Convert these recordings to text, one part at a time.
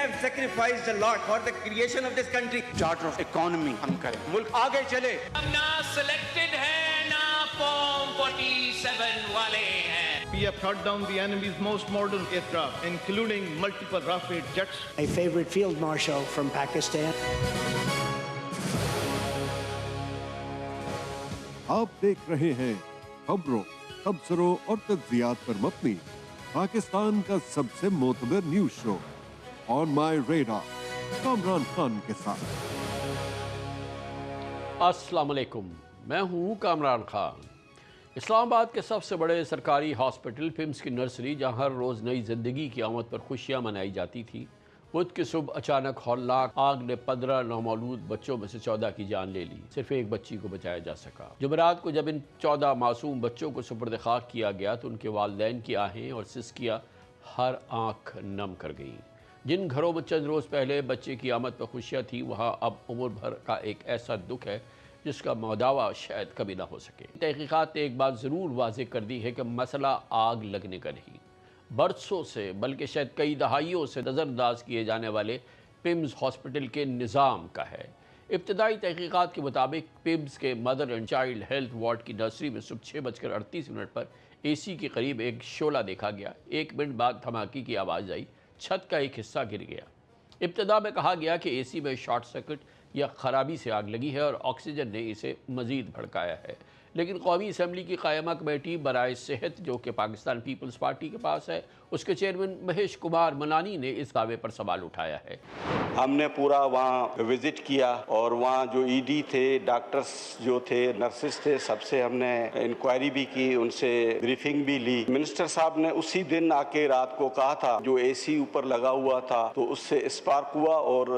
have sacrificed a lot for the creation of this country. Charter of economy ہم کریں, ملک آگے چلے. ہم نہ سلیکٹڈ ہیں نہ فارم 47 والے ہیں. We have shot down the enemy's most modern aircraft, including multiple Rafale jets. A favorite field marshal from Pakistan. آپ دیکھ رہے ہیں خبروں، تبصروں اور تجزیات پر مبنی پاکستان کا سب سے معتبر نیوز شو آن مائی ریڈار کامران خان کے ساتھ. السلام علیکم، میں ہوں کامران خان. اسلام آباد کے سب سے بڑے سرکاری ہاسپٹل پمس کی نرسری، جہاں ہر روز نئی زندگی کی آمد پر خوشیاں منائی جاتی تھی، بدھ کی صبح اچانک ہولناک آگ نے 15 نومولود بچوں میں سے 14 کی جان لے لی. صرف ایک بچی کو بچایا جا سکا. جمعرات کو جب ان 14 معصوم بچوں کو سپرد خاک کیا گیا تو ان کے والدین کی آہیں اور سسکیاں ہر آنکھ نم کر گئیں. جن گھروں میں چند روز پہلے بچے کی آمد پر خوشیاں تھیں، وہاں اب عمر بھر کا ایک ایسا دکھ ہے جس کا مداوع شاید کبھی نہ ہو سکے. تحقیقات نے ایک بات ضرور واضح کر دی ہے کہ مسئلہ آگ لگنے کا نہیں، برسوں سے بلکہ شاید کئی دہائیوں سے نظر انداز کیے جانے والے پمز ہاسپٹل کے نظام کا ہے. ابتدائی تحقیقات کے مطابق پمز کے mother and child health ward کی نرسری میں صبح 6:38 پر اے سی کے قریب ایک شعلہ دیکھا گیا. 1 منٹ بعد دھماکے کی آواز آئی، چھت کا ایک حصہ گر گیا. ابتدا میں کہا گیا کہ اے سی میں شارٹ سرکٹ یا خرابی سے آگ لگی ہے اور آکسیجن نے اسے مزید بھڑکایا ہے. لیکن قومی اسمبلی کی قائمہ کمیٹی برائے صحت، جو کہ پاکستان پیپلز پارٹی کے پاس ہے، اس کے چیئرمین مہیش کمار منانی نے اس دعوے پر سوال اٹھایا ہے. ہم نے پورا وہاں وزٹ کیا اور وہاں جو ای ڈی تھے، ڈاکٹرز جو تھے، نرسز تھے، سب سے ہم نے انکوائری بھی کی، ان سے بریفنگ بھی لی. منسٹر صاحب نے اسی دن آ کے رات کو کہا تھا جو اے سی اوپر لگا ہوا تھا تو اس سے اسپارک ہوا اور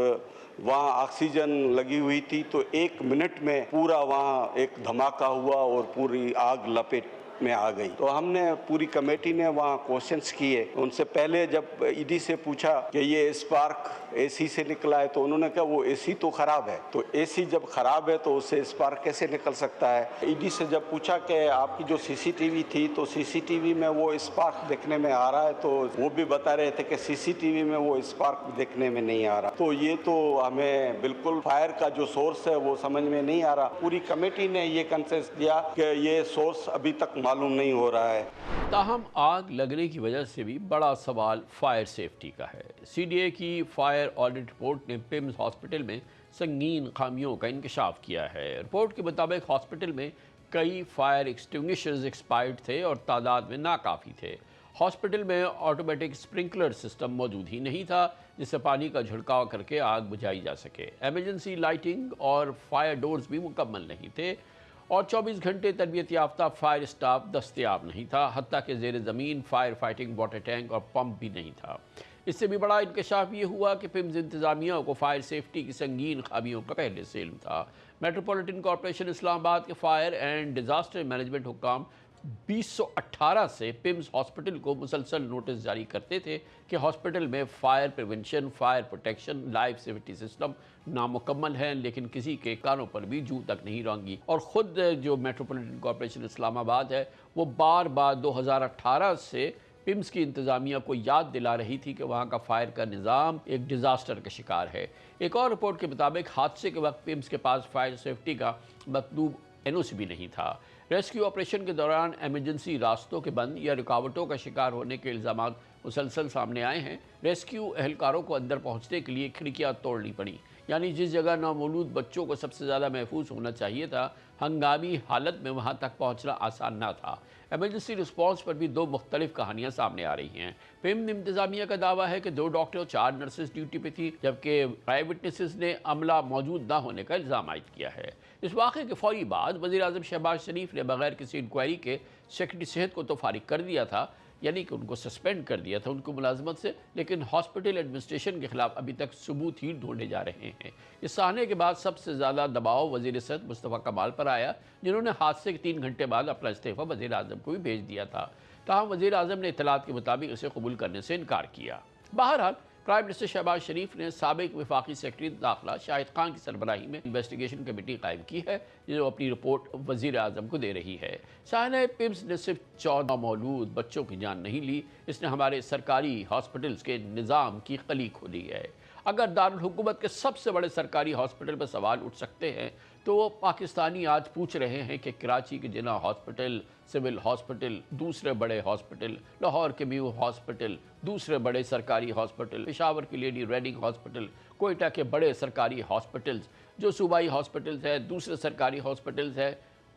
وہاں آکسیجن لگی ہوئی تھی تو 1 منٹ میں پورا وہاں ایک دھماکہ ہوا اور پوری آگ لپیٹ میں آ گئی. تو ہم نے پوری کمیٹی نے وہاں کوشچنس کیے. ان سے پہلے جب ای ڈی سے پوچھا کہ یہ اسپارک اے سی سے نکلا ہے تو انہوں نے کہا وہ اے سی تو خراب ہے. تو اے سی جب خراب ہے تو اس سے اسپارک کیسے نکل سکتا ہے. ای ڈی سے جب پوچھا کہ آپ کی جو سی سی ٹی وی تھی تو سی سی ٹی وی میں وہ اسپارک دیکھنے میں آ رہا ہے، تو وہ بھی بتا رہے تھے کہ سی سی ٹی وی میں وہ اسپارک دیکھنے میں نہیں آ رہا. تو یہ تو ہمیں بالکل فائر کا جو سورس ہے وہ سمجھ میں نہیں آ رہا. پوری کمیٹی نے یہ کنسنس دیا کہ یہ سورس ابھی تک معلوم نہیں ہو رہا ہے. تاہم آگ لگنے کی وجہ سے بھی بڑا سوال فائر سیفٹی کا ہے. سی ڈی اے کی فائر آڈٹ رپورٹ نے پمز ہاسپٹل میں سنگین خامیوں کا انکشاف کیا ہے. رپورٹ کے مطابق ہاسپٹل میں کئی فائر ایکسٹنگوشرز ایکسپائرڈ تھے اور تعداد میں ناکافی تھے. ہاسپٹل میں آٹومیٹک سپرنکلر سسٹم موجود ہی نہیں تھا جس سے پانی کا جھڑکاو کر کے آگ بجھائی جا سکے. ایمرجنسی لائٹنگ اور فائر ڈورز بھی مکمل نہیں تھے اور 24 گھنٹے تربیت یافتہ فائر اسٹاف دستیاب نہیں تھا. حتیٰ کہ زیر زمین فائر فائٹنگ واٹر ٹینک اور پمپ بھی نہیں تھا. اس سے بھی بڑا انکشاف یہ ہوا کہ پمز انتظامیہ کو فائر سیفٹی کی سنگین خامیوں کا پہلے سے علم تھا. میٹروپولیٹن کارپوریشن اسلام آباد کے فائر اینڈ ڈیزاسٹر مینجمنٹ حکام 2018 سے پمز ہاسپٹل کو مسلسل نوٹس جاری کرتے تھے کہ ہاسپٹل میں fire prevention, fire protection, life safety system نامکمل ہیں، لیکن کسی کے کانوں پر بھی جوں تک نہیں رونگی. اور خود جو میٹروپولیٹن کارپوریشن اسلام آباد ہے وہ بار بار 2018 سے پمز کی انتظامیہ کو یاد دلا رہی تھی کہ وہاں کا فائر کا نظام ایک ڈیزاسٹر کا شکار ہے. ایک اور رپورٹ کے مطابق حادثے کے وقت پمز کے پاس فائر سیفٹی کا مطلوب این او سی بھی نہیں تھا. ریسکیو آپریشن کے دوران ایمرجنسی راستوں کے بند یا رکاوٹوں کا شکار ہونے کے الزامات مسلسل سامنے آئے ہیں. ریسکیو اہلکاروں کو اندر پہنچنے کے لیے کھڑکیاں توڑنی پڑیں، یعنی جس جگہ نومولود بچوں کو سب سے زیادہ محفوظ ہونا چاہیے تھا، ہنگامی حالت میں وہاں تک پہنچنا آسان نہ تھا. ایمرجنسی رسپانس پر بھی 2 مختلف کہانیاں سامنے آ رہی ہیں. پمز انتظامیہ کا دعویٰ ہے کہ 2 ڈاکٹر اور 4 نرسز ڈیوٹی پہ تھی، جبکہ آئی وٹنسز نے عملہ موجود نہ ہونے کا الزام عائد کیا ہے. اس واقعے کے فوری بعد وزیر اعظم شہباز شریف نے بغیر کسی انکوائری کے سیکرٹری صحت کو تو فارغ کر دیا تھا، یعنی کہ ان کو سسپینڈ کر دیا تھا ان کو ملازمت سے، لیکن ہاسپٹل ایڈمنسٹریشن کے خلاف ابھی تک ثبوت ہی ڈھونڈے جا رہے ہیں. اس سانحے کے بعد سب سے زیادہ دباؤ وزیر صحت مصطفیٰ کمال پر آیا، جنہوں نے حادثے کے 3 گھنٹے بعد اپنا استعفیٰ وزیر اعظم کو بھی بھیج دیا تھا. تاہم وزیر اعظم نے اطلاعات کے مطابق اسے قبول کرنے سے انکار کیا. بہرحال پرائم منسٹر شہباز شریف نے سابق وفاقی سیکرٹری داخلہ شاہد خان کی سربراہی میں انویسٹیگیشن کمیٹی قائم کی ہے جو اپنی رپورٹ وزیر اعظم کو دے رہی ہے. سائنہ پمز نے صرف 14 مولود بچوں کی جان نہیں لی، اس نے ہمارے سرکاری ہاسپٹلز کے نظام کی قلی کھولی ہے. اگر دارالحکومت کے سب سے بڑے سرکاری ہاسپٹل پر سوال اٹھ سکتے ہیں تو پاکستانی آج پوچھ رہے ہیں کہ کراچی کے جناح ہاسپٹل، سول ہاسپٹل، دوسرے بڑے ہاسپٹل، لاہور کے میو ہاسپٹل، دوسرے بڑے سرکاری ہاسپٹل، پشاور کی لیڈی ریڈنگ ہاسپٹل، کوئٹہ کے بڑے سرکاری ہاسپٹلز جو صوبائی ہاسپٹلز ہیں، دوسرے سرکاری ہاسپٹلز ہیں،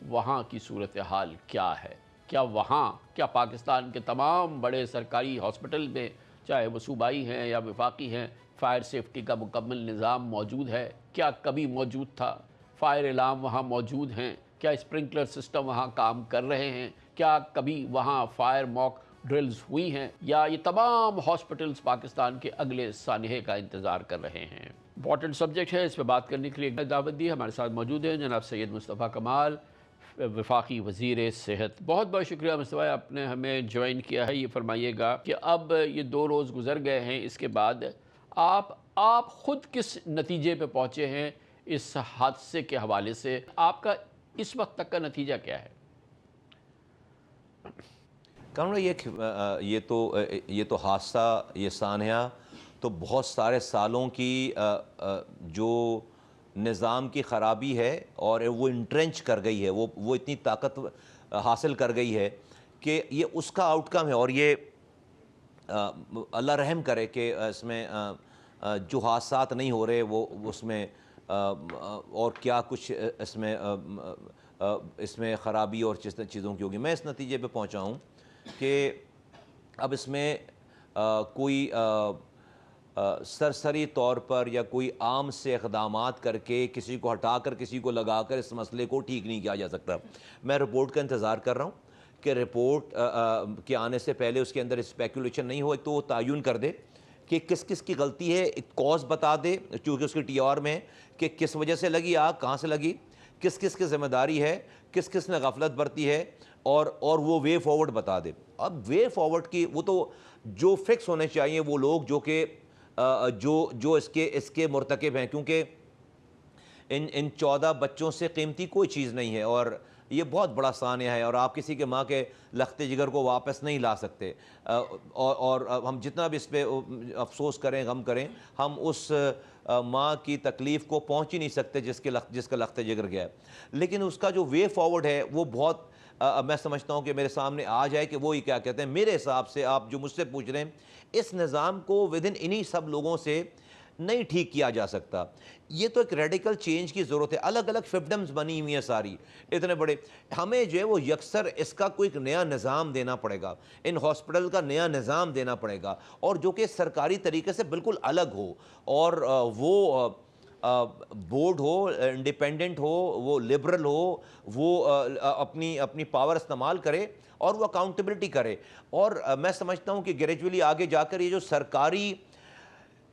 وہاں کی صورتحال کیا ہے؟ کیا پاکستان کے تمام بڑے سرکاری ہاسپٹل میں، چاہے وہ صوبائی ہیں یا وفاقی ہیں، فائر سیفٹی کا مکمل نظام موجود ہے؟ کیا کبھی موجود تھا؟ فائر الارم وہاں موجود ہیں؟ کیا اسپرنکلر سسٹم وہاں کام کر رہے ہیں؟ کیا کبھی وہاں فائر موک ڈرلز ہوئی ہیں؟ یا یہ تمام ہاسپٹلز پاکستان کے اگلے سانحے کا انتظار کر رہے ہیں؟ امپورٹنٹ سبجیکٹ ہے، اس پہ بات کرنے کے لیے دعوت دی. ہمارے ساتھ موجود ہیں جناب سید مصطفیٰ کمال، وفاقی وزیر صحت. بہت بہت شکریہ مصطفیٰ، آپ نے ہمیں جوائن کیا ہے. یہ فرمائیے گا کہ اب یہ 2 روز گزر گئے ہیں، اس کے بعد آپ خود کس نتیجے پہ پہنچے ہیں اس حادثے کے حوالے سے؟ آپ کا اس وقت تک کا نتیجہ کیا ہے؟ کامران، یہ تو حادثہ، یہ سانحہ تو بہت سارے سالوں کی جو نظام کی خرابی ہے اور وہ انٹرنچ کر گئی ہے، وہ اتنی طاقت حاصل کر گئی ہے کہ یہ اس کا آؤٹ کم ہے. اور یہ اللہ رحم کرے کہ اس میں جو حادثات نہیں ہو رہے وہ اس میں اور کیا کچھ اس میں خرابی اور چیزوں کی ہوگی. میں اس نتیجے پہ پہنچا ہوں کہ اب اس میں کوئی سرسری طور پر یا کوئی عام سے اقدامات کر کے کسی کو ہٹا کر کسی کو لگا کر اس مسئلے کو ٹھیک نہیں کیا جا سکتا. میں رپورٹ کا انتظار کر رہا ہوں کہ رپورٹ کے آنے سے پہلے اس کے اندر اسپیکولیشن نہیں ہو. ایک تو وہ تعین کر دے کہ کس کس کی غلطی ہے، ایک کاز بتا دے چونکہ اس کی ٹی آر میں کہ کس وجہ سے لگی آگ، کہاں سے لگی، کس کس کی ذمہ داری ہے، کس کس نے غفلت برتی ہے، اور وہ وے فارورڈ بتا دے. اب وے فارورڈ کی وہ تو جو فکس ہونے چاہیے وہ لوگ جو کہ جو اس کے مرتکب ہیں، کیونکہ ان 14 بچوں سے قیمتی کوئی چیز نہیں ہے اور یہ بہت بڑا سانحہ ہے اور آپ کسی کے ماں کے لخت جگر کو واپس نہیں لا سکتے. اور ہم جتنا بھی اس پہ افسوس کریں، غم کریں، ہم اس ماں کی تکلیف کو پہنچ ہی نہیں سکتے جس کا لخت جگر گیا ہے. لیکن اس کا جو وے فارورڈ ہے وہ بہت میں سمجھتا ہوں کہ میرے سامنے آ جائے کہ وہی کیا کہتے ہیں. میرے حساب سے آپ جو مجھ سے پوچھ رہے ہیں، اس نظام کو ودن انہی سب لوگوں سے نہیں ٹھیک کیا جا سکتا. یہ تو ایک ریڈیکل چینج کی ضرورت ہے. الگ الگ ففڈمز بنی ہوئی ہیں ساری اتنے بڑے. ہمیں جو ہے وہ یکسر اس کا کوئی ایک نیا نظام دینا پڑے گا، ان ہاسپٹل کا نیا نظام دینا پڑے گا، اور جو کہ سرکاری طریقے سے بالکل الگ ہو، اور وہ بورڈ ہو، انڈیپینڈنٹ ہو، وہ لبرل ہو، وہ اپنی پاور استعمال کرے اور وہ اکاؤنٹیبلٹی کرے. اور میں سمجھتا ہوں کہ گریجولی آگے جا کر یہ جو سرکاری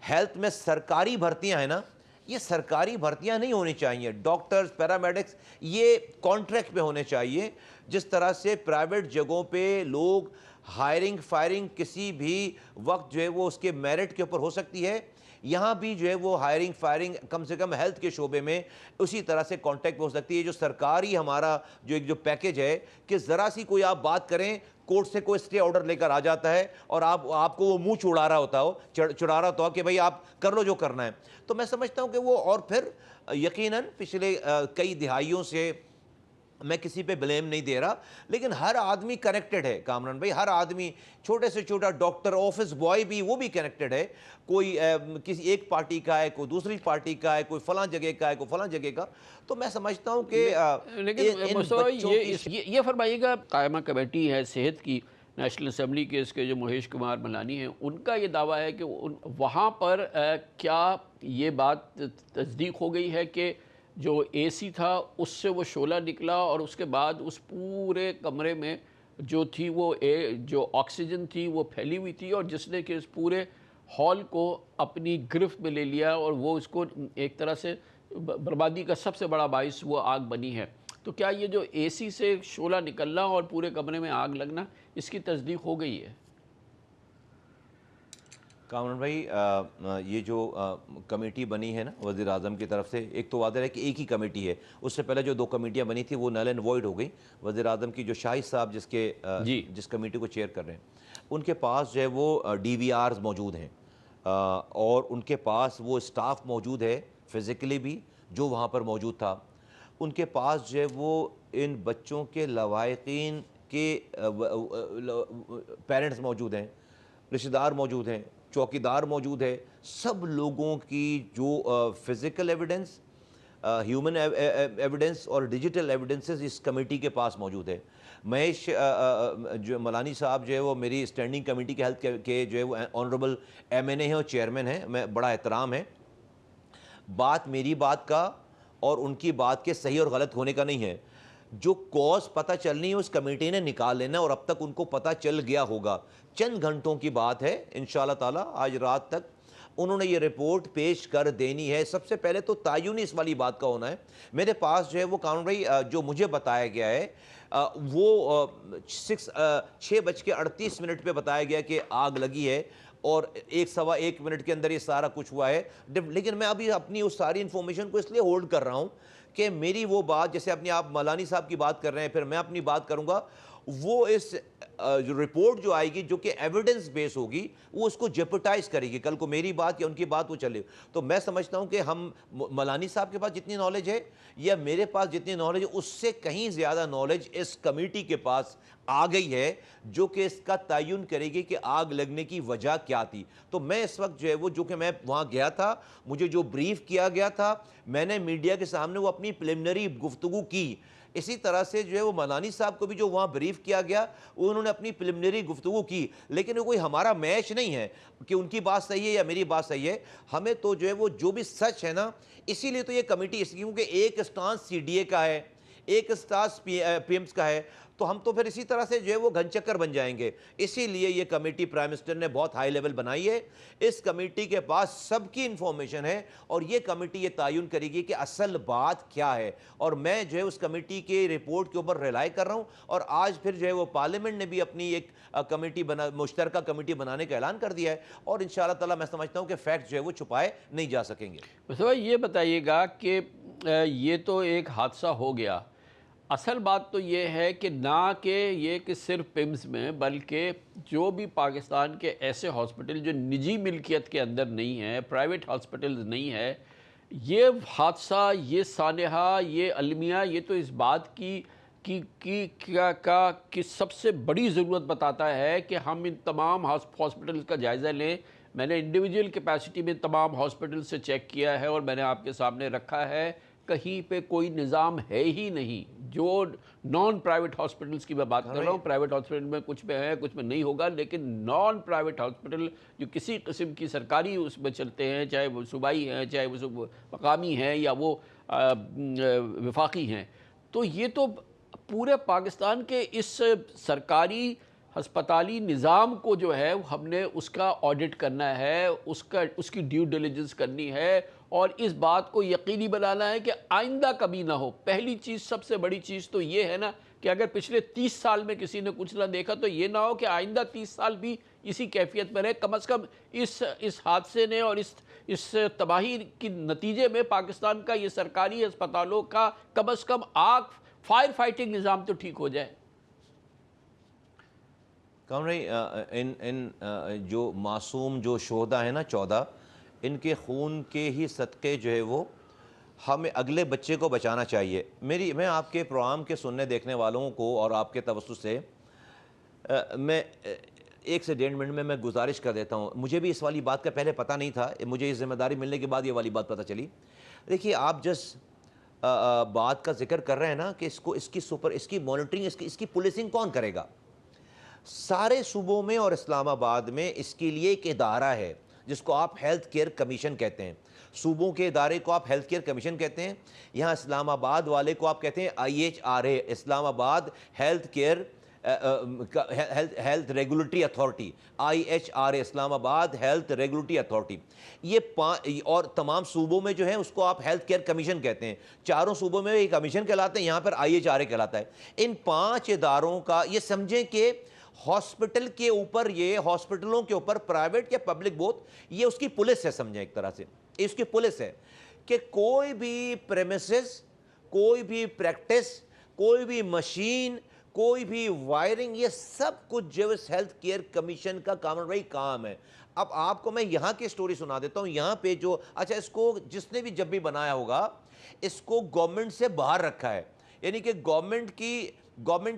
ہیلتھ میں سرکاری بھرتیاں ہیں نا، یہ سرکاری بھرتیاں نہیں ہونی چاہیے. ڈاکٹرز، پیرامیڈکس یہ کانٹریکٹ پہ ہونے چاہیے. جس طرح سے پرائیویٹ جگہوں پہ لوگ ہائرنگ فائرنگ کسی بھی وقت جو ہے وہ اس کے میرٹ کے اوپر ہو سکتی ہے، یہاں بھی جو ہے وہ ہائرنگ فائرنگ کم سے کم ہیلتھ کے شعبے میں اسی طرح سے کانٹیکٹ پہ ہو سکتی ہے. جو سرکاری ہمارا جو پیکیج ہے کہ ذرا سی کوئی آپ بات کریں، کورٹ سے کوئی اسٹے آرڈر لے کر آ جاتا ہے اور آپ کو وہ منہ چڑا رہا ہوتا ہو کہ بھئی آپ کر لو جو کرنا ہے. تو میں سمجھتا ہوں کہ وہ، اور پھر یقیناً پچھلے کئی دہائیوں سے میں کسی پہ بلیم نہیں دے رہا، لیکن ہر آدمی کنیکٹڈ ہے کامران بھائی. ہر آدمی، چھوٹے سے چھوٹا ڈاکٹر، آفس بوائے بھی، وہ بھی کنیکٹڈ ہے. کوئی کسی ایک پارٹی کا ہے، کوئی دوسری پارٹی کا ہے، کوئی فلاں جگہ کا ہے، کوئی فلاں جگہ کا. تو میں سمجھتا ہوں کہ یہ فرمائیے گا، قائمہ کمیٹی ہے صحت کی نیشنل اسمبلی کے، اس کے جو مہیش کمار ملانی ہیں، ان کا یہ دعویٰ ہے کہ وہاں پر کیا یہ بات تصدیق ہو گئی ہے کہ جو اے سی تھا اس سے وہ شعلہ نکلا اور اس کے بعد اس پورے کمرے میں جو تھی وہ جو آکسیجن تھی وہ پھیلی ہوئی تھی، اور جس نے کہ اس پورے ہال کو اپنی گرفت میں لے لیا اور وہ اس کو ایک طرح سے بربادی کا سب سے بڑا باعث وہ آگ بنی ہے. تو کیا یہ جو اے سی سے شعلہ نکلنا اور پورے کمرے میں آگ لگنا، اس کی تصدیق ہو گئی ہے؟ کامران بھائی، یہ جو کمیٹی بنی ہے نا وزیر اعظم کی طرف سے، ایک تو واضح ہے کہ ایک ہی کمیٹی ہے. اس سے پہلے جو 2 کمیٹیاں بنی تھی وہ نل اینڈ وائڈ ہو گئی. وزیر اعظم کی جو شاہد صاحب جس کمیٹی کو چیئر کر رہے ہیں، ان کے پاس جو ہے وہ ڈی وی آرز موجود ہیں. اور ان کے پاس وہ اسٹاف موجود ہے فزیکلی بھی جو وہاں پر موجود تھا. ان کے پاس جو ہے وہ ان بچوں کے لواحقین کے پیرنٹس موجود ہیں, رشتہ دار موجود ہیں, چوکیدار موجود ہے, سب لوگوں کی جو فزیکل ایویڈنس, ہیومن ایویڈنس اور ڈیجیٹل ایویڈنسز اس کمیٹی کے پاس موجود ہے. مہیش جو ملانی صاحب جو ہے وہ میری اسٹینڈنگ کمیٹی کے ہیلتھ کے جو ہے وہ آنریبل MNA ہیں اور چیئرمین ہیں, میں بڑا احترام ہے. بات میری بات کا اور ان کی بات کے صحیح اور غلط ہونے کا نہیں ہے. جو کوز پتہ چلنی ہے اس کمیٹی نے نکال لینا اور اب تک ان کو پتہ چل گیا ہوگا. چند گھنٹوں کی بات ہے انشاءاللہ تعالی, آج رات تک انہوں نے یہ رپورٹ پیش کر دینی ہے. سب سے پہلے تو تعین اس والی بات کا ہونا ہے. میرے پاس جو ہے وہ قانون بھائی جو مجھے بتایا گیا ہے وہ 6:38 پہ بتایا گیا کہ آگ لگی ہے اور 1.15 منٹ کے اندر یہ سارا کچھ ہوا ہے. لیکن میں ابھی اپنی اس ساری انفارمیشن کو اس لیے ہولڈ کر رہا ہوں کہ میری وہ بات, جیسے اپنی آپ ملانی صاحب کی بات کر رہے ہیں, پھر میں اپنی بات کروں گا, وہ اس رپورٹ جو آئے گی جو کہ ایویڈنس بیس ہوگی وہ اس کو جیپٹائز کرے گی. کل کو میری بات یا ان کی بات وہ چلے. تو میں سمجھتا ہوں کہ ہم ملانی صاحب کے پاس جتنی نالج ہے یا میرے پاس جتنی نالج ہے اس سے کہیں زیادہ نالج اس کمیٹی کے پاس آ گئی ہے جو کہ اس کا تعین کرے گی کہ آگ لگنے کی وجہ کیا تھی. تو میں اس وقت جو ہے وہ جو کہ میں وہاں گیا تھا, مجھے جو بریف کیا گیا تھا, میں نے میڈیا کے سامنے وہ اپنی پریلیمنری گفتگو کی. اسی طرح سے جو ہے وہ ملانی صاحب کو بھی جو وہاں بریف کیا گیا وہ انہوں نے اپنی پریلیمنری گفتگو کی. لیکن وہ کوئی ہمارا میچ نہیں ہے کہ ان کی بات صحیح ہے یا میری بات صحیح ہے. ہمیں تو جو ہے وہ جو بھی سچ ہے نا, اسی لیے تو یہ کمیٹی اس کیونکہ ایک اسٹانس CDA کا ہے, ایک اسٹانس PMs کا ہے, تو ہم تو پھر اسی طرح سے جو ہے وہ گھن چکر بن جائیں گے. اسی لیے یہ کمیٹی پرائم منسٹر نے بہت ہائی لیول بنائی ہے. اس کمیٹی کے پاس سب کی انفارمیشن ہے اور یہ کمیٹی یہ تعین کرے گی کہ اصل بات کیا ہے. اور میں جو ہے اس کمیٹی کے رپورٹ کے اوپر ریلائی کر رہا ہوں. اور آج پھر جو ہے وہ پارلیمنٹ نے بھی اپنی ایک کمیٹی مشترکہ کمیٹی بنانے کا اعلان کر دیا ہے اور انشاءاللہ تعالی میں سمجھتا ہوں کہ فیکٹ جو ہے وہ چھپائے نہیں جا سکیں گے. مصطفیٰ یہ بتائیے گا کہ یہ تو ایک حادثہ ہو گیا, اصل بات تو یہ ہے کہ نہ کہ یہ کہ صرف PIMS میں بلکہ جو بھی پاکستان کے ایسے ہاسپٹل جو نجی ملکیت کے اندر نہیں ہیں, پرائیویٹ ہاسپٹلز نہیں ہے, یہ حادثہ, یہ سانحہ, یہ المیہ, یہ تو اس بات کی سب سے بڑی ضرورت بتاتا ہے کہ ہم ان تمام ہاسپٹلز کا جائزہ لیں. میں نے انڈیویجول کیپیسٹی میں تمام ہاسپٹل سے چیک کیا ہے اور میں نے آپ کے سامنے رکھا ہے, کہیں پہ کوئی نظام ہے ہی نہیں. جو نان پرائیویٹ ہاسپٹلز کی میں بات کر رہا ہوں, پرائیویٹ ہاسپٹل میں کچھ میں ہے کچھ میں نہیں ہوگا, لیکن نان پرائیویٹ ہاسپٹل جو کسی قسم کی سرکاری اس میں چلتے ہیں, چاہے وہ صوبائی ہیں, چاہے وہ مقامی ہیں یا وہ وفاقی ہیں, تو یہ تو پورے پاکستان کے اس سرکاری ہسپتالی نظام کو جو ہے ہم نے اس کا آڈٹ کرنا ہے, اس کی ڈیو ڈیلیجنس کرنی ہے اور اس بات کو یقینی بنانا ہے کہ آئندہ کبھی نہ ہو. پہلی چیز, سب سے بڑی چیز تو یہ ہے نا کہ اگر پچھلے 30 سال میں کسی نے کچھ نہ دیکھا تو یہ نہ ہو کہ آئندہ 30 سال بھی اسی کیفیت میں رہے. کم از کم اس حادثے نے اور اس تباہی کے نتیجے میں پاکستان کا یہ سرکاری ہسپتالوں کا کم از کم آگ فائر فائٹنگ نظام تو ٹھیک ہو جائے. کون رہی ان جو معصوم جو شہداء ہیں نا 14, ان کے خون کے ہی صدقے جو ہے وہ ہمیں اگلے بچے کو بچانا چاہیے. میں آپ کے پروگرام کے سننے دیکھنے والوں کو اور آپ کے توسط سے میں 1 سے 1.5 منٹ میں گزارش کر دیتا ہوں. مجھے بھی اس والی بات کا پہلے پتہ نہیں تھا, مجھے اس ذمہ داری ملنے کے بعد یہ والی بات پتہ چلی. دیکھیے آپ جس بات کا ذکر کر رہے ہیں نا کہ اس کی مانیٹرنگ, اس کی پولیسنگ کون کرے گا. سارے صوبوں میں اور اسلام آباد میں اس کے لیے ایک ادارہ ہے جس کو آپ ہیلتھ کیئر کمیشن کہتے ہیں. صوبوں کے ادارے کو آپ ہیلتھ کیئر کمیشن کہتے ہیں, یہاں اسلام آباد والے کو آپ کہتے ہیں IHRA, اسلام آباد health care health regulatory authority, IHRA اسلام آباد ہیلتھ ریگولیٹری اتھارٹی. یہ اور تمام صوبوں میں جو ہے اس کو آپ ہیلتھ کیئر کمیشن کہتے ہیں. چاروں صوبوں میں یہ کمیشن کہلاتے ہیں, یہاں پر IHRA کہلاتا ہے. ان 5 اداروں کا یہ سمجھیں کہ ہاسپٹل کے اوپر, یہ ہاسپٹلوں کے اوپر پرائیویٹ یا پبلک بوتھ, یہ اس کی پولیس ہے. سمجھیں ایک طرح سے اس کی پولیس ہے کہ کوئی بھی پریمیسز, کوئی بھی پریکٹس, کوئی بھی مشین, کوئی بھی وائرنگ، یہ سب کچھ جو ہیلتھ کیئر کمیشن کا کامن بھائی کام ہے۔ اب آپ کو میں یہاں کی سٹوری سنا دیتا ہوں، یہاں پہ جو اچھا اس کو جس نے بھی جب بھی بنایا ہوگا اس کو گورنمنٹ سے باہر رکھا ہے، یعنی کہ گورنمنٹ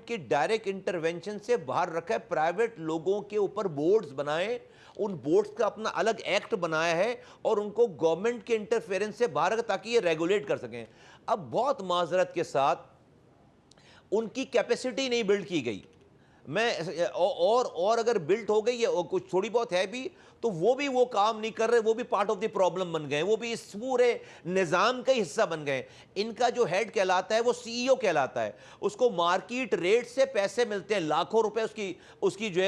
کی ڈائریکٹ انٹرونشن سے باہر رکھا ہے، پرائیویٹ لوگوں کے اوپر بورڈز بنائے، ان بورڈز کا اپنا الگ ایکٹ بنایا ہے اور ان کو گورنمنٹ کے انٹرفیرنس سے باہر رکھا تاکہ یہ ریگولیٹ کر سکیں۔ اب بہت معذرت کے ساتھ ان کی کیپیسٹی نہیں بلڈ کی گئی، اور اگر بلڈ ہو گئی ہے کچھ تھوڑی بہت ہے بھی تو وہ کام نہیں کر رہے، وہ بھی پارٹ آف دی پرابلم بن گئے، وہ بھی اس پورے نظام کا حصہ بن گئے۔ ان کا جو ہیڈ کہلاتا ہے وہ سی ای او کہلاتا ہے، اس کو مارکیٹ ریٹ سے پیسے ملتے ہیں، لاکھوں روپے اس کی جو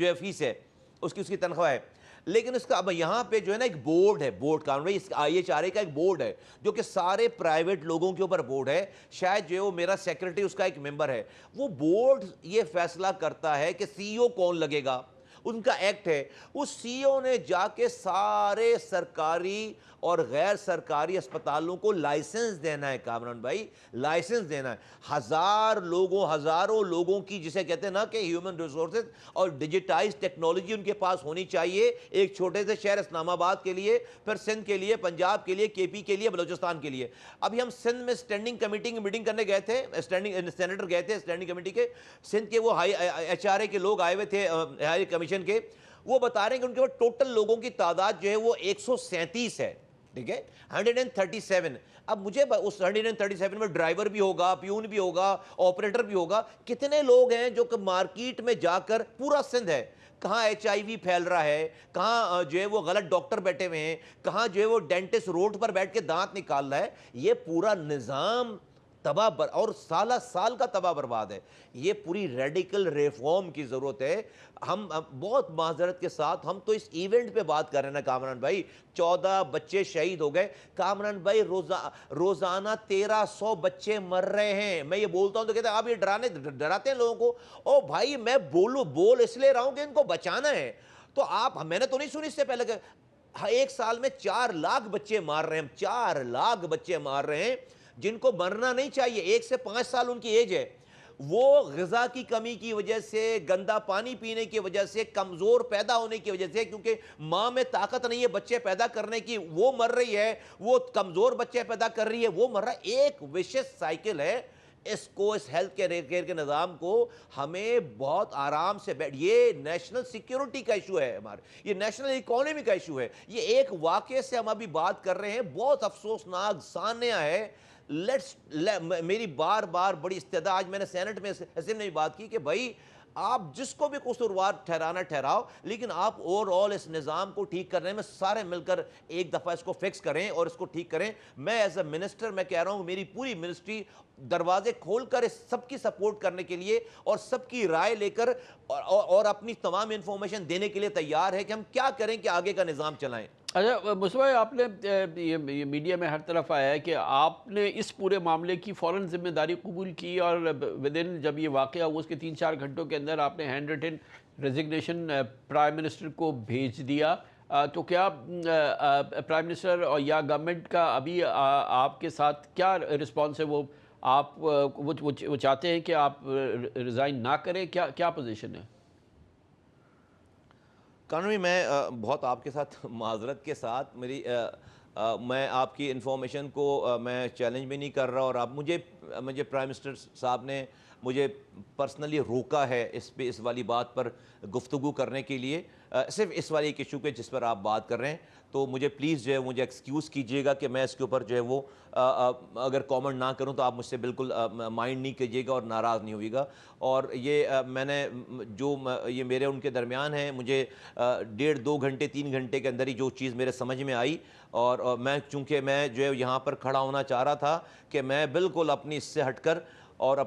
ہے فیس ہے، اس کی تنخواہ ہے، لیکن اس کا اب یہاں پہ جو ہے نا ایک بورڈ ہے، بورڈ قانون بھائی IHRA کا ایک بورڈ ہے جو کہ سارے پرائیویٹ لوگوں کے اوپر بورڈ ہے، شاید جو میرا سیکرٹری اس کا ایک ممبر ہے، وہ بورڈ یہ فیصلہ کرتا ہے کہ سی ای او کون لگے گا، ان کا ایکٹ ہے۔ اس سی ای او نے جا کے سارے سرکاری اور غیر سرکاری اسپتالوں کو لائسنس دینا ہے، کامران بھائی لائسنس دینا ہے، ہزاروں لوگوں کی جسے کہتے ہیں نا کہ ہیومن ریسورسز اور ڈیجیٹائز ٹیکنالوجی ان کے پاس ہونی چاہیے، ایک چھوٹے سے شہر اسلام آباد کے لیے، پھر سندھ کے لیے، پنجاب کے لیے، KP کے لیے، بلوچستان کے لیے۔ ابھی ہم سندھ میں اسٹینڈنگ کمیٹی کی میٹنگ کرنے گئے تھے، سینیٹر گئے تھے اسٹینڈنگ کمیٹی کے، سندھ کے وہ HRA کے لوگ آئے ہوئے تھے ہائی کمیشن کے، وہ بتا رہے ہیں کہ ان کے پاس ٹوٹل لوگوں کی تعداد جو ہے وہ 137 ہے، ٹھیک ہے 137۔ اب مجھے اس 137 میں ڈرائیور بھی ہوگا، پیون بھی ہوگا، آپریٹر بھی ہوگا، کتنے لوگ ہیں جو کہ مارکیٹ میں جا کر پورا سندھ ہے، کہاں HIV پھیل رہا ہے، کہاں جو ہے وہ غلط ڈاکٹر بیٹھے ہوئے ہیں، کہاں جو ہے وہ ڈینٹسٹ روڈ پر بیٹھ کے دانت نکال رہا ہے، یہ پورا نظام تباہ اور سال کا تباہ برباد ہے۔ یہ پوری ریڈیکل ریفارم کی ضرورت ہے۔ ہم بہت معذرت کے ساتھ ہم تو اس ایونٹ پہ بات کر رہے ہیں نا کامران بھائی، 14 بچے شہید ہو گئے کامران بھائی، روزانہ 1300 بچے مر رہے ہیں۔ میں یہ بولتا ہوں تو کہتے ہیں آپ یہ ڈراتے ہیں لوگوں کو، او بھائی میں بول اس لیے رہا ہوں کہ ان کو بچانا ہے، تو آپ میں نے تو نہیں سنی اس سے پہلے کہ ایک سال میں 4 لاکھ بچے مار رہے ہیں، 4 لاکھ بچے مار رہے ہیں جن کو مرنا نہیں چاہیے، 1 سے 5 سال ان کی ایج ہے، وہ غذا کی کمی کی وجہ سے، گندا پانی پینے کی وجہ سے، کمزور پیدا ہونے کی وجہ سے، کیونکہ ماں میں طاقت نہیں ہے بچے پیدا کرنے کی، وہ مر رہی ہے، وہ کمزور بچے پیدا کر رہی ہے، وہ مر رہا ہے، ایک وشس سائیکل ہے۔ اس کو اس ہیلتھ کیئر کے نظام کو ہمیں بہت آرام سے یہ نیشنل سیکیورٹی کا ایشو ہے، ہمارے یہ نیشنل اکانومی کا ایشو ہے، یہ ایک واقعے سے ہم ابھی بات کر رہے ہیں، بہت افسوسناک سانحہ ہے۔ میری بار بڑی استدعا، آج میں نے سینٹ میں اسمبلی میں بات کی کہ بھائی آپ جس کو بھی قصوروار ٹھہرانا ٹھہراؤ، لیکن آپ اوور آل اس نظام کو ٹھیک کرنے میں سارے مل کر ایک دفعہ اس کو فکس کریں اور اس کو ٹھیک کریں۔ میں ایز اے منسٹر میں کہہ رہا ہوں میری پوری منسٹری دروازے کھول کر اس سب کی سپورٹ کرنے کے لیے اور سب کی رائے لے کر اور اپنی تمام انفارمیشن دینے کے لیے تیار ہے کہ ہم کیا کریں کہ آگے کا نظام چلائیں۔ اچھا مصطفیٰ، آپ نے یہ میڈیا میں ہر طرف آیا ہے کہ آپ نے اس پورے معاملے کی فوراً ذمہ داری قبول کی اور ودن جب یہ واقعہ ہوا اس کے 3-4 گھنٹوں کے اندر آپ نے hand written resignation prime minister کو بھیج دیا، تو کیا پرائم منسٹر اور یا گورنمنٹ کا ابھی آپ کے ساتھ کیا رسپانس ہے؟ وہ چاہتے ہیں کہ آپ ریزائن نہ کریں، کیا پوزیشن ہے؟ قانونی میں بہت آپ کے ساتھ معذرت کے ساتھ میں آپ کی انفارمیشن کو میں چیلنج بھی نہیں کر رہا، اور آپ مجھے پرائم منسٹر صاحب نے مجھے پرسنلی روکا ہے اس والی بات پر گفتگو کرنے کے لیے، صرف اس والی ایک ایشو پہ جس پر آپ بات کر رہے ہیں، تو مجھے پلیز جو ہے مجھے ایکسکیوز کیجیے گا کہ میں اس کے اوپر جو ہے وہ اگر کامنٹ نہ کروں تو آپ مجھ سے بالکل مائنڈ نہیں کیجیے گا اور ناراض نہیں ہوئے گا۔ اور یہ میں نے یہ میرے ان کے درمیان ہیں، مجھے 1.5-2 گھنٹے 3 گھنٹے کے اندر ہی جو چیز میرے سمجھ میں آئی، اور میں چونکہ میں جو ہے یہاں پر کھڑا ہونا چاہ رہا تھا کہ میں بالکل اپنی اس سے ہٹ کر اور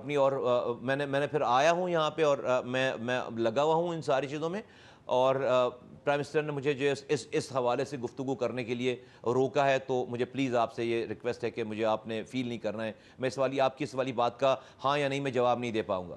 میں نے پھر آیا ہوں یہاں پہ، اور میں لگا ہوا ہوں ان ساری چیزوں میں، اور پرائم منسٹر نے مجھے جو اس حوالے سے گفتگو کرنے کے لیے روکا ہے، تو مجھے پلیز آپ سے یہ ریکویسٹ ہے کہ مجھے آپ نے فیل نہیں کرنا ہے، میں آپ کی اس والی بات کا ہاں یا نہیں میں جواب نہیں دے پاؤں گا۔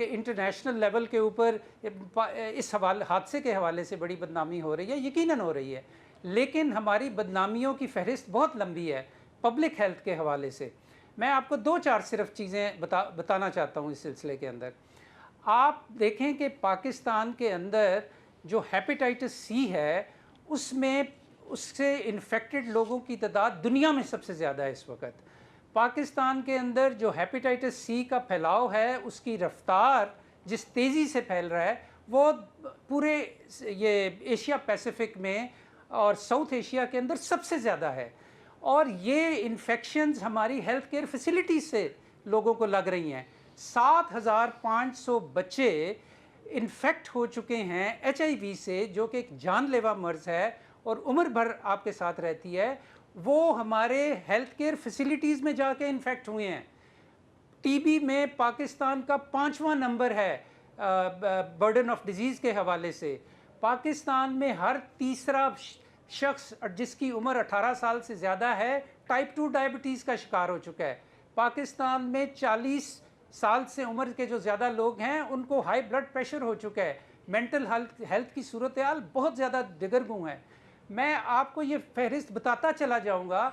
کہ انٹرنیشنل لیول کے اوپر اس حادثے کے حوالے سے بڑی بدنامی ہو رہی ہے، یقیناً ہو رہی ہے، لیکن ہماری بدنامیوں کی فہرست بہت لمبی ہے پبلک ہیلتھ کے حوالے سے۔ میں آپ کو 2-4 صرف چیزیں بتانا چاہتا ہوں اس سلسلے کے اندر۔ آپ دیکھیں کہ پاکستان کے اندر جو ہیپیٹائٹس سی ہے اس سے انفیکٹڈ لوگوں کی تعداد دنیا میں سب سے زیادہ ہے اس وقت۔ پاکستان کے اندر جو ہیپیٹائٹس سی کا پھیلاؤ ہے، اس کی رفتار جس تیزی سے پھیل رہا ہے وہ پورے یہ ایشیا پیسیفک میں اور ساؤتھ ایشیا کے اندر سب سے زیادہ ہے، اور یہ انفیکشنز ہماری ہیلتھ کیئر فیسلٹیز سے لوگوں کو لگ رہی ہیں۔ 7500 بچے انفیکٹ ہو چکے ہیں HIV سے، جو کہ ایک جان لیوا مرض ہے اور عمر بھر آپ کے ساتھ رہتی ہے، وہ ہمارے ہیلتھ کیئر فیسلٹیز میں جا کے انفیکٹ ہوئے ہیں۔ TB میں پاکستان کا 5واں نمبر ہے برڈن آف ڈیزیز کے حوالے سے۔ پاکستان میں ہر تیسرا شخص جس کی عمر 18 سال سے زیادہ ہے ٹائپ 2 ڈائبٹیز کا شکار ہو چکا ہے۔ پاکستان میں 40 سال سے عمر کے جو زیادہ لوگ ہیں ان کو ہائی بلڈ پریشر ہو چکا ہے۔ مینٹل ہیلتھ کی صورتحال بہت زیادہ دگرگوں ہے۔ میں آپ کو یہ فہرست بتاتا چلا جاؤں گا۔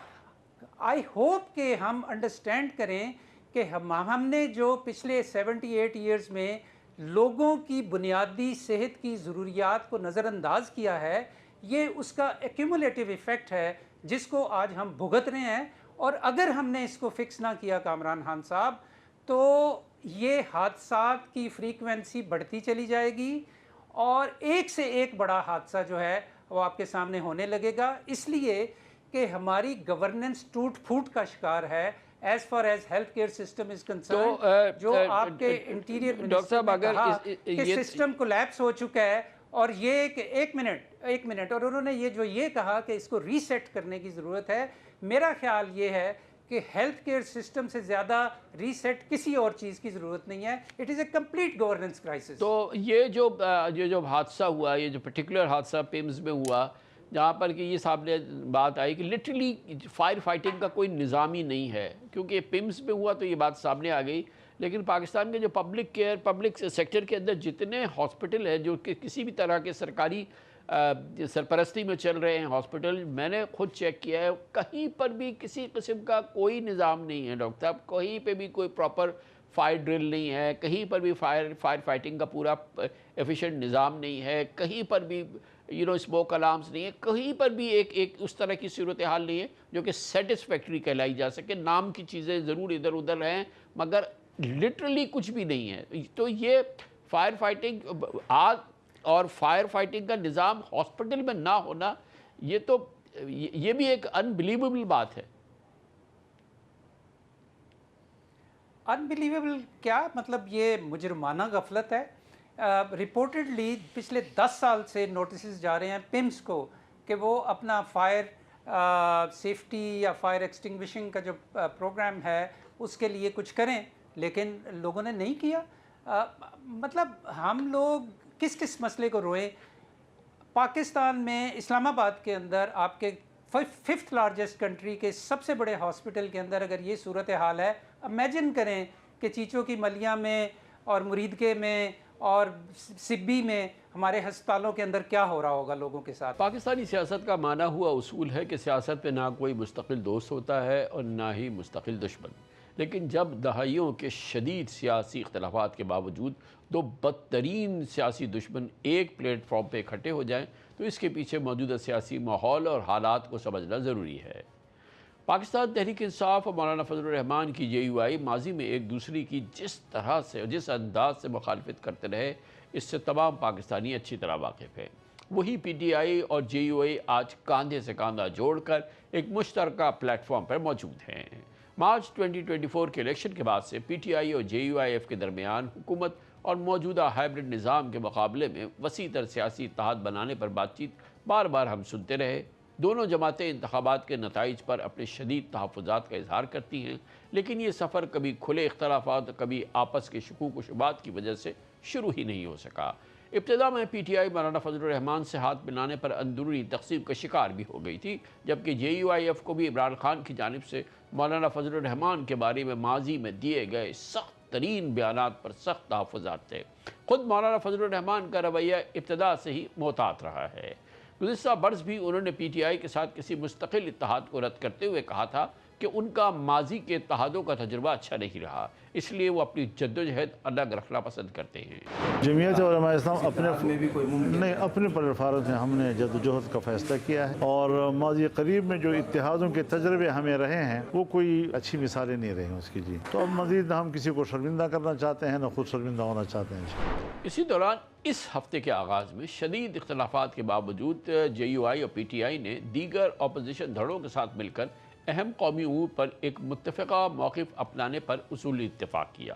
آئی ہوپ کہ ہم انڈرسٹینڈ کریں کہ ہم نے جو پچھلے 78 ایئرز میں لوگوں کی بنیادی صحت کی ضروریات کو نظر انداز کیا ہے، یہ اس کا ایکیومولیٹو ایفیکٹ ہے جس کو آج ہم بھگت رہے ہیں، اور اگر ہم نے اس کو فکس نہ کیا کامران خان صاحب تو یہ حادثات کی فریکوینسی بڑھتی چلی جائے گی، اور ایک سے ایک بڑا حادثہ جو ہے وہ آپ کے سامنے ہونے لگے گا، اس لیے کہ ہماری گورننس ٹوٹ پھوٹ کا شکار ہے as far as health care system is concerned. جو آپ کے انٹیریئر منسٹر نے کہا کہ سسٹم کولیپس ہو چکا ہے، اور یہ کہ ایک منٹ اور انہوں نے یہ کہا کہ اس کو ریسیٹ کرنے کی ضرورت ہے۔ میرا خیال یہ ہے کہ ہیلتھ کیئر سسٹم سے زیادہ ریسیٹ کسی اور چیز کی ضرورت نہیں ہے۔ It is a complete governance crisis. تو یہ جو حادثہ ہوا، یہ جو پرٹیکولر حادثہ پیمز میں ہوا، جہاں پر کہ یہ سامنے بات آئی کہ لٹرلی فائر فائٹنگ کا کوئی نظام ہی نہیں ہے، کیونکہ پیمز میں ہوا تو یہ بات سامنے آ گئی، لیکن پاکستان کے جو پبلک سیکٹر کے اندر جتنے ہاسپٹل ہیں جو کہ کسی بھی طرح کے سرکاری سرپرستی میں چل رہے ہیں ہاسپٹل، میں نے خود چیک کیا ہے، کہیں پر بھی کسی قسم کا کوئی نظام نہیں ہے ڈاکٹر صاحب، کہیں پہ بھی کوئی پراپر فائر ڈرل نہیں ہے، کہیں پر بھی فائر فائٹنگ کا پورا ایفیشینٹ نظام نہیں ہے، کہیں پر بھی اسموک الارمز نہیں ہے، کہیں پر بھی ایک اس طرح کی صورتحال نہیں ہے جو کہ سیٹسفیکٹری کہلائی جا سکے۔ نام کی چیزیں ضرور ادھر ادھر ہیں مگر لٹرلی کچھ بھی نہیں ہے۔ تو یہ فائر فائٹنگ اور فائر فائٹنگ کا نظام ہاسپٹل میں نہ ہونا، یہ بھی ایک انبلیویبل بات ہے۔ انبلیویبل کیا مطلب، یہ مجرمانہ غفلت ہے۔ رپورٹڈلی پچھلے 10 سال سے نوٹسز جا رہے ہیں پمس کو کہ وہ اپنا فائر سیفٹی یا فائر ایکسٹنگوشنگ کا جو پروگرام ہے اس کے لیے کچھ کریں، لیکن لوگوں نے نہیں کیا۔ مطلب ہم لوگ کس مسئلے کو روئیں؟ پاکستان میں اسلام آباد کے اندر آپ کے 5th لارجسٹ کنٹری کے سب سے بڑے ہاسپٹل کے اندر اگر یہ صورتحال ہے، امیجن کریں کہ چیچو کی ملیہ میں اور مریدکے میں اور سبی میں ہمارے ہسپتالوں کے اندر کیا ہو رہا ہوگا لوگوں کے ساتھ۔ پاکستانی سیاست کا مانا ہوا اصول ہے کہ سیاست پہ نہ کوئی مستقل دوست ہوتا ہے اور نہ ہی مستقل دشمن، لیکن جب دہائیوں کے شدید سیاسی اختلافات کے باوجود دو بدترین سیاسی دشمن ایک پلیٹ فارم پہ اکٹھے ہو جائیں تو اس کے پیچھے موجودہ سیاسی ماحول اور حالات کو سمجھنا ضروری ہے۔ پاکستان تحریک انصاف اور مولانا فضل الرحمان کی JUI ماضی میں ایک دوسری کی جس انداز سے مخالفت کرتے رہے، اس سے تمام پاکستانی اچھی طرح واقف ہیں۔ وہی PTI اور JUI آج کاندھے سے کاندھا جوڑ کر ایک مشترکہ پلیٹ فارم پر موجود ہیں۔ مارچ 2024 کے الیکشن کے بعد سے PTI اور JUIF کے درمیان حکومت اور موجودہ ہائبرڈ نظام کے مقابلے میں وسیع تر سیاسی اتحاد بنانے پر بات چیت بار بار ہم سنتے رہے۔ دونوں جماعتیں انتخابات کے نتائج پر اپنے شدید تحفظات کا اظہار کرتی ہیں، لیکن یہ سفر کبھی کھلے اختلافات کبھی آپس کے شکوک و شبہات کی وجہ سے شروع ہی نہیں ہو سکا۔ ابتدا میں PTI مولانا فضل الرحمان سے ہاتھ ملانے پر اندرونی تقسیم کا شکار بھی ہو گئی تھی، جبکہ JUIF کو بھی عمران خان کی جانب سے مولانا فضل الرحمان کے بارے میں ماضی میں دیے گئے سخت ترین بیانات پر سخت تحفظات تھے۔ خود مولانا فضل الرحمان کا رویہ ابتدا سے ہی محتاط رہا ہے۔ گزشتہ برس بھی انہوں نے پی ٹی آئی کے ساتھ کسی مستقل اتحاد کو رد کرتے ہوئے کہا تھا کہ ان کا ماضی کے اتحادوں کا تجربہ اچھا نہیں رہا، اس لیے وہ اپنی جدوجہد الگ رکھنا پسند کرتے ہیں۔ جمعیت علماء اسلام اپنے پلیٹفارم سے ہم نے جدوجہد کا فیصلہ کیا ہے، اور ماضی قریب میں جو اتحادوں کے تجربے ہمیں رہے ہیں وہ کوئی اچھی مثالیں نہیں رہی ہیں اس کی جی۔ تو اب مزید ہم کسی کو شرمندہ کرنا چاہتے ہیں نہ خود شرمندہ ہونا چاہتے ہیں۔ اسی دوران اس ہفتے کے آغاز میں شدید اختلافات کے باوجود جے یو آئی اور پی ٹی آئی نے دیگر اپوزیشن دھڑوں کے ساتھ مل کر اہم قومی امور پر ایک متفقہ موقف اپنانے پر اصولی اتفاق کیا۔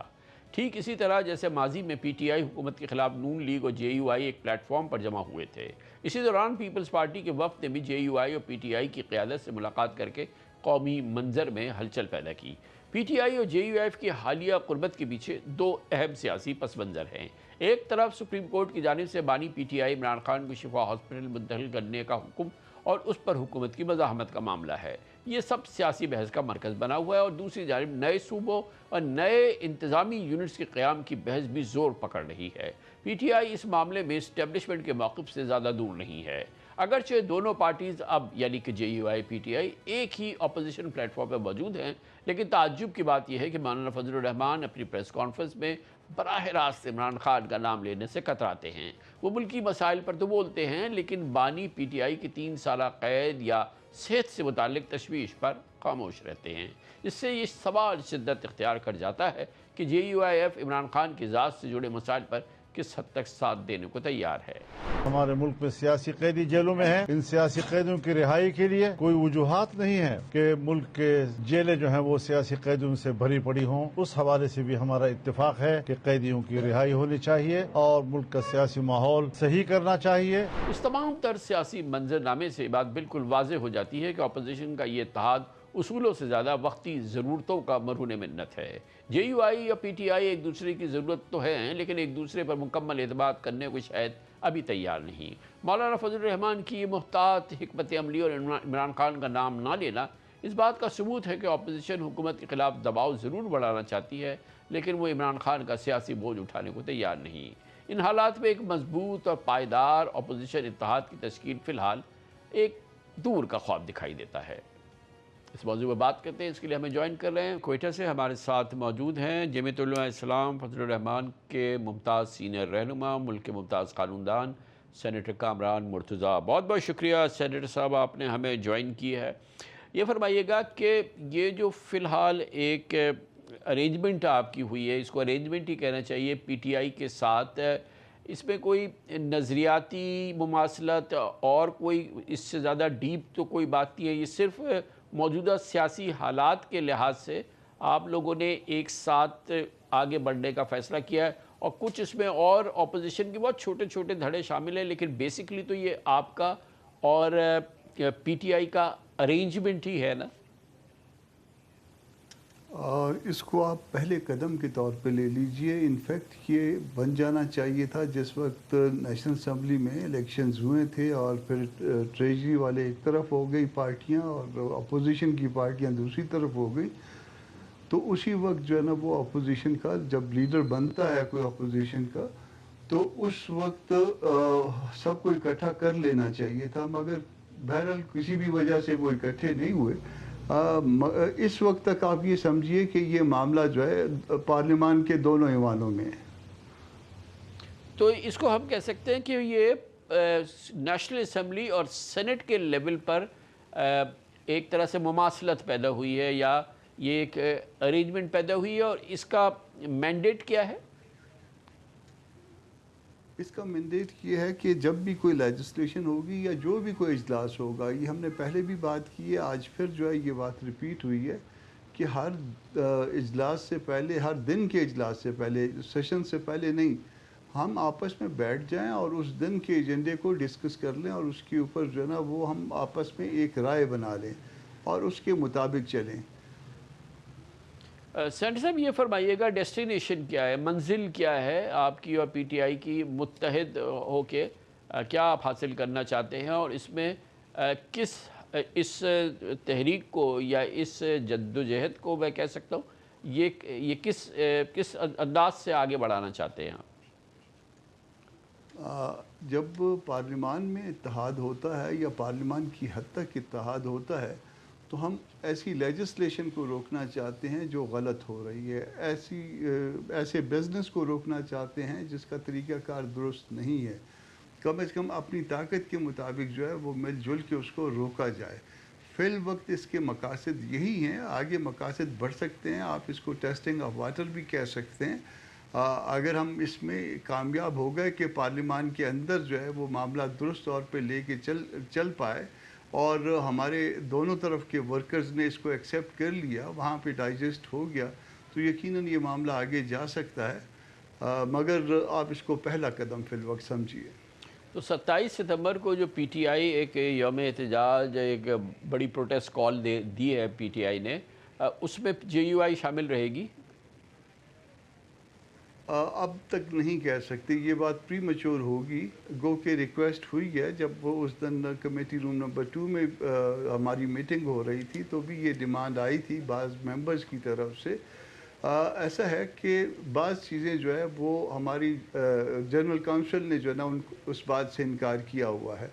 ٹھیک اسی طرح جیسے ماضی میں پی ٹی آئی حکومت کے خلاف نون لیگ اور جے یو آئی ایک پلیٹ فارم پر جمع ہوئے تھے، اسی دوران پیپلز پارٹی کے وفد نے بھی جے یو آئی اور پی ٹی آئی کی قیادت سے ملاقات کر کے قومی منظر میں ہلچل پیدا کی۔ پی ٹی آئی اور جے یو ایف کی حالیہ قربت کے پیچھے دو اہم سیاسی پس منظر ہیں۔ ایک طرف سپریم کورٹ کی جانب سے بانی P T I Imran Khan کو شفا ہاسپٹل منتقل کرنے کا حکم اور اس پر حکومت کی مزاحمت کا معاملہ ہے، یہ سب سیاسی بحث کا مرکز بنا ہوا ہے، اور دوسری جانب نئے صوبوں اور نئے انتظامی یونٹس کے قیام کی بحث بھی زور پکڑ رہی ہے۔ پی ٹی آئی اس معاملے میں اسٹیبلشمنٹ کے موقف سے زیادہ دور نہیں ہے، اگرچہ دونوں پارٹیز اب یعنی کہ J U I P T I ایک ہی اپوزیشن پلیٹ فارم پر موجود ہیں، لیکن تعجب کی بات یہ ہے کہ مولانا فضل الرحمان اپنی پریس کانفرنس میں براہ راست عمران خان کا نام لینے سے کتراتے ہیں۔ وہ ملکی مسائل پر تو بولتے ہیں لیکن بانی پی ٹی آئی کی 3 سالہ قید یا صحت سے متعلق تشویش پر خاموش رہتے ہیں۔ اس سے یہ سوال شدت اختیار کر جاتا ہے کہ J U I F Imran Khan کی ذات سے جڑے مسائل پر کس حد تک ساتھ دینے کو تیار ہے۔ ہمارے ملک میں سیاسی قیدی جیلوں میں ہیں، ان سیاسی قیدیوں کی رہائی کے لیے کوئی وجوہات نہیں ہے کہ ملک کے جیلیں جو ہیں وہ سیاسی قیدیوں سے بھری پڑی ہوں۔ اس حوالے سے بھی ہمارا اتفاق ہے کہ قیدیوں کی رہائی ہونی چاہیے اور ملک کا سیاسی ماحول صحیح کرنا چاہیے۔ اس تمام تر سیاسی منظرنامے سے بات بالکل واضح ہو جاتی ہے کہ اپوزیشن کا یہ اتحاد اصولوں سے زیادہ وقتی ضرورتوں کا مرہون منت ہے۔ جے یو آئی یا پی ٹی آئی ایک دوسرے کی ضرورت تو ہے لیکن ایک دوسرے پر مکمل اعتماد کرنے کو شاید ابھی تیار نہیں۔ مولانا فضل الرحمان کی یہ محتاط حکمت عملی اور عمران خان کا نام نہ لینا اس بات کا ثبوت ہے کہ اپوزیشن حکومت کے خلاف دباؤ ضرور بڑھانا چاہتی ہے لیکن وہ عمران خان کا سیاسی بوجھ اٹھانے کو تیار نہیں۔ ان حالات میں ایک مضبوط اور پائیدار اپوزیشن اتحاد کی تشکیل فی الحال ایک دور کا خواب دکھائی دیتا ہے۔ اس موضوع پر بات کرتے ہیں، اس کے لیے ہمیں جوائن کر رہے ہیں کوئٹہ سے ہمارے ساتھ موجود ہیں جمعیت علماء اسلام فضل الرحمان کے ممتاز سینئر رہنما، ملک کے ممتاز قانون دان سینیٹر کامران مرتضیٰ۔ بہت بہت شکریہ سینیٹر صاحب، آپ نے ہمیں جوائن کی ہے۔ یہ فرمائیے گا کہ یہ جو فی الحال ایک ارینجمنٹ آپ کی ہوئی ہے، اس کو ارینجمنٹ ہی کہنا چاہیے پی ٹی آئی کے ساتھ، اس میں کوئی نظریاتی مماثلت اور کوئی اس سے زیادہ ڈیپ تو کوئی بات نہیں ہے، یہ صرف موجودہ سیاسی حالات کے لحاظ سے آپ لوگوں نے ایک ساتھ آگے بڑھنے کا فیصلہ کیا ہے، اور کچھ اس میں اور اپوزیشن کے بہت چھوٹے چھوٹے دھڑے شامل ہیں، لیکن بیسکلی تو یہ آپ کا اور پی ٹی آئی کا ارینجمنٹ ہی ہے نا؟ اس کو آپ پہلے قدم کے طور پہ لے لیجئے۔ انفیکٹ یہ بن جانا چاہیے تھا جس وقت نیشنل اسمبلی میں الیکشنز ہوئے تھے اور پھر ٹریجری والے ایک طرف ہو گئی پارٹیاں اور اپوزیشن کی پارٹیاں دوسری طرف ہو گئی، تو اسی وقت جو ہے نا وہ اپوزیشن کا جب لیڈر بنتا ہے کوئی اپوزیشن کا تو اس وقت سب کو اکٹھا کر لینا چاہیے تھا، مگر بہرحال کسی بھی وجہ سے وہ اکٹھے نہیں ہوئے۔ اس وقت تک آپ یہ سمجھیے کہ یہ معاملہ جو ہے پارلیمان کے دونوں ایوانوں میں ہے۔ تو اس کو ہم کہہ سکتے ہیں کہ یہ نیشنل اسمبلی اور سینٹ کے لیول پر ایک طرح سے مماثلت پیدا ہوئی ہے، یا یہ ایک ارینجمنٹ پیدا ہوئی ہے، اور اس کا مینڈیٹ کیا ہے؟ اس کا مینڈیٹ یہ ہے کہ جب بھی کوئی لیجسلیشن ہوگی یا جو بھی کوئی اجلاس ہوگا، یہ ہم نے پہلے بھی بات کی ہے، آج پھر جو ہے یہ بات ریپیٹ ہوئی ہے کہ ہر اجلاس سے پہلے، ہر دن کے اجلاس سے پہلے، سیشن سے پہلے نہیں، ہم آپس میں بیٹھ جائیں اور اس دن کے ایجنڈے کو ڈسکس کر لیں اور اس کے اوپر جو ہے نا وہ ہم آپس میں ایک رائے بنا لیں اور اس کے مطابق چلیں۔ سینٹر صاحب یہ فرمائیے گا ڈیسٹینیشن کیا ہے، منزل کیا ہے آپ کی اور پی ٹی آئی کی متحد ہو کے کیا آپ حاصل کرنا چاہتے ہیں، اور اس میں اس تحریک کو یا اس جدوجہد کو میں کہہ سکتا ہوں یہ کس انداز سے آگے بڑھانا چاہتے ہیں آپ؟ جب پارلیمان میں اتحاد ہوتا ہے یا پارلیمان کی حد تک اتحاد ہوتا ہے تو ہم ایسی لیجسلیشن کو روکنا چاہتے ہیں جو غلط ہو رہی ہے، ایسے بزنس کو روکنا چاہتے ہیں جس کا طریقہ کار درست نہیں ہے. کم از کم اپنی طاقت کے مطابق جو ہے وہ مل جل کے اس کو روکا جائے. فی الوقت اس کے مقاصد یہی ہیں، آگے مقاصد بڑھ سکتے ہیں. آپ اس کو ٹیسٹنگ آف واٹر بھی کہہ سکتے ہیں. اگر ہم اس میں کامیاب ہو گئے کہ پارلیمان کے اندر جو ہے وہ معاملہ درست طور پہ لے کے چل پائے اور ہمارے دونوں طرف کے ورکرز نے اس کو ایکسیپٹ کر لیا، وہاں پہ ڈائجسٹ ہو گیا، تو یقیناً یہ معاملہ آگے جا سکتا ہے. مگر آپ اس کو پہلا قدم فی الوقت سمجھیے. تو 27 ستمبر کو جو پی ٹی آئی ایک یوم احتجاج، ایک بڑی پروٹیسٹ کال دی ہے پی ٹی آئی نے، اس میں جے یو آئی شامل رہے گی؟ اب تک نہیں کہہ سکتے، یہ بات پری میچور ہوگی. گو کہ ریکویسٹ ہوئی ہے جب وہ اس دن کمیٹی روم نمبر 2 میں ہماری میٹنگ ہو رہی تھی تو بھی یہ ڈیمانڈ آئی تھی بعض ممبرز کی طرف سے. ایسا ہے کہ بعض چیزیں جو ہے وہ ہماری جنرل کونسل نے جو ہے نا اس بات سے انکار کیا ہوا ہے،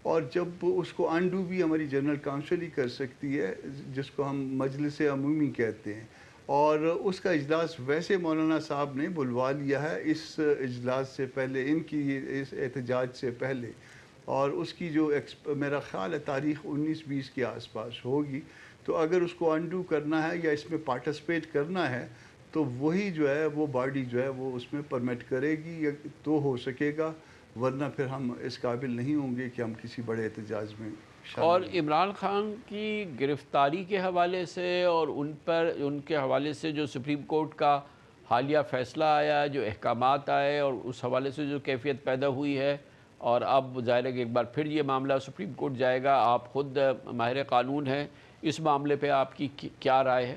اور جب اس کو انڈو بھی ہماری جنرل کونسل ہی کر سکتی ہے جس کو ہم مجلس عمومی کہتے ہیں. اور اس کا اجلاس ویسے مولانا صاحب نے بلوا لیا ہے اس اجلاس سے پہلے، ان کی اس احتجاج سے پہلے، اور اس کی جو میرا خیال ہے تاریخ 19-20 کے آس پاس ہوگی. تو اگر اس کو انڈو کرنا ہے یا اس میں پارٹیسپیٹ کرنا ہے تو وہی جو ہے وہ باڈی جو ہے وہ اس میں پرمٹ کرے گی یا تو ہو سکے گا، ورنہ پھر ہم اس قابل نہیں ہوں گے کہ ہم کسی بڑے احتجاج میں شامل اور ہوں. عمران خان کی گرفتاری کے حوالے سے اور ان کے حوالے سے جو سپریم کورٹ کا حالیہ فیصلہ آیا، جو احکامات آئے، اور اس حوالے سے جو کیفیت پیدا ہوئی ہے، اور اب ظاہر ہے کہ ایک بار پھر یہ معاملہ سپریم کورٹ جائے گا. آپ خود ماہر قانون ہیں، اس معاملے پہ آپ کی کیا رائے ہے؟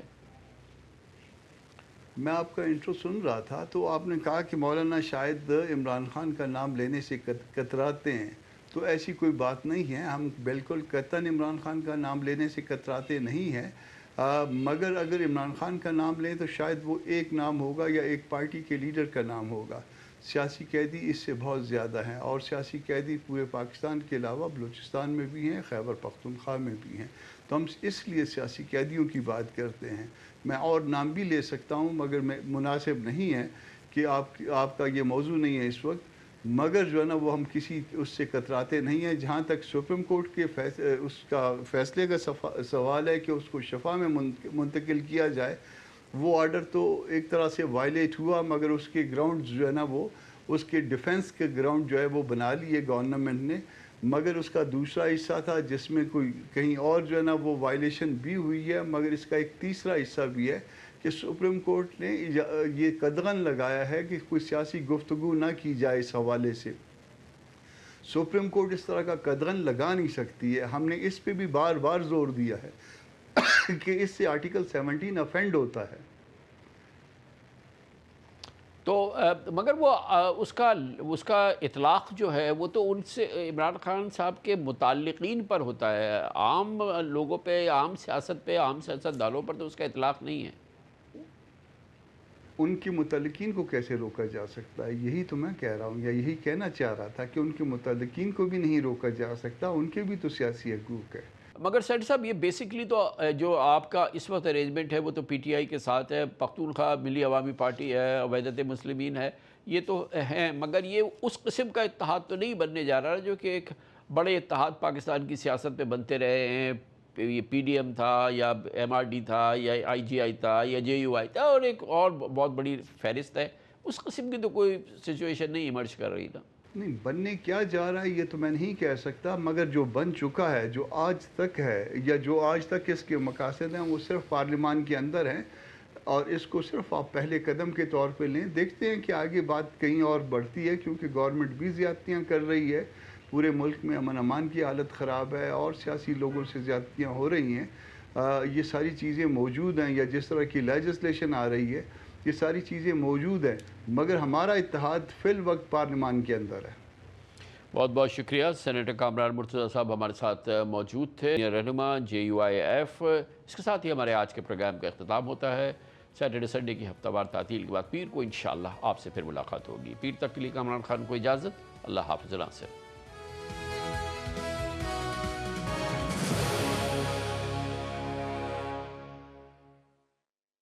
میں آپ کا انٹرو سن رہا تھا تو آپ نے کہا کہ مولانا شاید عمران خان کا نام لینے سے کتراتے ہیں، تو ایسی کوئی بات نہیں ہے. ہم بالکل قطعاً عمران خان کا نام لینے سے کتراتے نہیں ہیں، مگر اگر عمران خان کا نام لیں تو شاید وہ ایک نام ہوگا یا ایک پارٹی کے لیڈر کا نام ہوگا. سیاسی قیدی اس سے بہت زیادہ ہیں، اور سیاسی قیدی پورے پاکستان کے علاوہ بلوچستان میں بھی ہیں، خیبر پختونخوا میں بھی ہیں. تو ہم اس لیے سیاسی قیدیوں کی بات کرتے ہیں. میں اور نام بھی لے سکتا ہوں مگر مناسب نہیں ہے کہ آپ کا یہ موضوع نہیں ہے اس وقت. مگر جو ہے نا وہ ہم کسی اس سے کتراتے نہیں ہیں. جہاں تک سپریم کورٹ کے اس کا فیصلے کا سوال ہے کہ اس کو شفا میں منتقل کیا جائے، وہ آرڈر تو ایک طرح سے وائلیٹ ہوا، مگر اس کے گراؤنڈ جو ہے نا وہ اس کے ڈیفنس کے گراؤنڈ جو ہے وہ بنا لیے گورنمنٹ نے. مگر اس کا دوسرا حصہ تھا جس میں کوئی کہیں اور جو ہے نا وہ وائلیشن بھی ہوئی ہے. مگر اس کا ایک تیسرا حصہ بھی ہے کہ سپریم کورٹ نے یہ قدغن لگایا ہے کہ کوئی سیاسی گفتگو نہ کی جائے. اس حوالے سے سپریم کورٹ اس طرح کا قدغن لگا نہیں سکتی ہے. ہم نے اس پہ بھی بار بار زور دیا ہے کہ اس سے آرٹیکل 17 افینڈ ہوتا ہے. تو مگر وہ اس کا اطلاق جو ہے وہ تو ان سے عمران خان صاحب کے متعلقین پر ہوتا ہے، عام لوگوں پہ، عام سیاست پہ، عام سیاستدانوں پر تو اس کا اطلاق نہیں ہے. ان کے متعلقین کو کیسے روکا جا سکتا ہے؟ یہی تو میں کہہ رہا ہوں، یا یہی کہنا چاہ رہا تھا کہ ان کے متعلقین کو بھی نہیں روکا جا سکتا، ان کے بھی تو سیاسی حقوق ہے. مگر سیٹھ صاحب یہ بیسکلی تو جو آپ کا اس وقت ارینجمنٹ ہے وہ تو پی ٹی آئی کے ساتھ ہے، پختونخوا ملی عوامی پارٹی ہے، وحدت مسلمین ہے، یہ تو ہیں، مگر یہ اس قسم کا اتحاد تو نہیں بننے جا رہا جو کہ ایک بڑے اتحاد پاکستان کی سیاست میں بنتے رہے ہیں. یہ پی ڈی ایم تھا یا ایم آر ڈی تھا یا آئی جی آئی تھا یا جے یو آئی تھا، اور ایک اور بہت بڑی فہرست ہے. اس قسم کی تو کوئی سچویشن نہیں ایمرج کر رہی نا. نہیں، بننے کیا جا رہا ہے یہ تو میں نہیں کہہ سکتا، مگر جو بن چکا ہے، جو آج تک ہے یا جو آج تک اس کے مقاصد ہیں، وہ صرف پارلیمان کے اندر ہیں، اور اس کو صرف آپ پہلے قدم کے طور پہ لیں. دیکھتے ہیں کہ آگے بات کہیں اور بڑھتی ہے، کیونکہ گورنمنٹ بھی زیادتیاں کر رہی ہے. پورے ملک میں امن امان کی حالت خراب ہے اور سیاسی لوگوں سے زیادتیاں ہو رہی ہیں. یہ ساری چیزیں موجود ہیں، یا جس طرح کی لیجسلیشن آ رہی ہے، یہ ساری چیزیں موجود ہیں، مگر ہمارا اتحاد فی الوقت پارلیمان کے اندر ہے. بہت بہت شکریہ. سینیٹر کامران مرتضیٰ صاحب ہمارے ساتھ موجود تھے، رہنما JUIF. اس کے ساتھ ہی ہمارے آج کے پروگرام کا اختتام ہوتا ہے. سیٹرڈے سنڈے کی ہفتہ وار تعطیل کے بعد پیر کو انشاءاللہ آپ سے پھر ملاقات ہوگی. پیر تک کے لیے کامران خان کو اجازت. اللہ حافظ.